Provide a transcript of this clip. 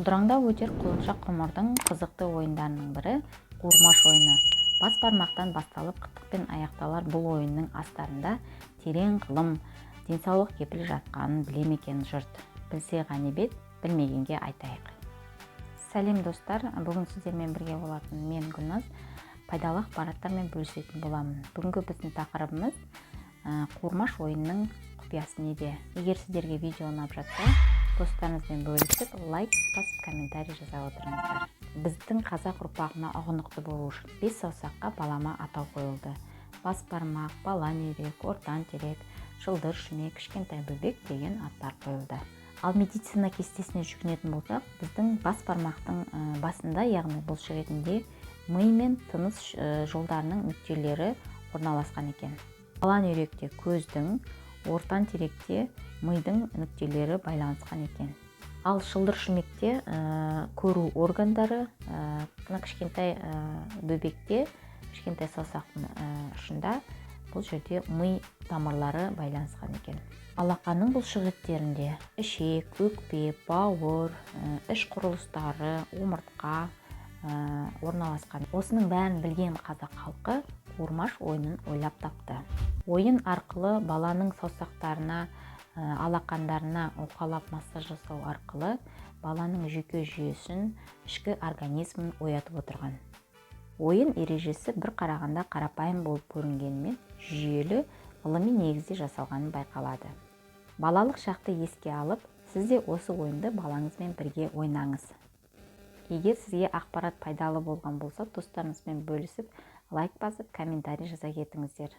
Құлдыраңдап өтер құлыншақ құмырдың қызықты ойындарының бірі қуырмаш ойыны. Бас бармақтан басталып қытықпен аяқталар бұл ойынның астарында терең ғылым, денсаулық кепілі жатқанын біле ме екен жұрт? Білсе ғанибет, білмегенге айтайық. Сәлем достар, бүгін сіздермен бірге болатын мен Гүлназ, пайдалы ақпараттармен бөлісетін боламын. Бүгінгі біздің тақырыбымыз қуырмаш ойынның құпиясы неде? Егер сіздерге видео ұнап жатса, достарыңызбен бөлісіп, лайк басып, комментарий жаза отырыңыздар. Біздің қазақ ұрпағына ұғынықты болу үшін 5 саусаққа балама атау қойылды. Бас бармақ, балан үйрек, ортан терек, шылдыр шүмек, кішкентай бөбек деген аттар қойылды. Ал медицина кестесіне жүгінетін болсақ, біздің бас бармақтың басында, яғни бұлшық етінде ми мен тыныс жолдарының нүктелері орналасқан екен. Балан үйректе көздің, ортан теректе мидың нүктелері байланысқан екен. Ал шылдыр шүмекте көру органдары, кішкентай бөбекте, кішкентай саусақтың ұшында бұл жерде ми тамырлары байланысқан екен. Алақанның бұлшық еттерінде ішек, өкпе, бауыр, іш құрылыстары, омыртқа орналасқан. Осының бәрін білген қазақ халқы қуырмаш ойынын ойлап тапты. Ойын арқылы баланың саусақтарына, алақандарына уқалап массаж жасау арқылы баланың жүйке жүйесін, ішкі организмін оятып отырған. Ойын ережесі бір қарағанда қарапайым болып көрінгенімен, жүйелі, ғылыми негізде жасалғаны байқалады. Балалық шақты еске алып, сіз де осы ойынды балаңызбен бірге ойнаңыз. Егер сізге ақпарат пайдалы болған болса, достарыңызбен бөлісіп, лайк басып, комментарий жаза кетіңіздер.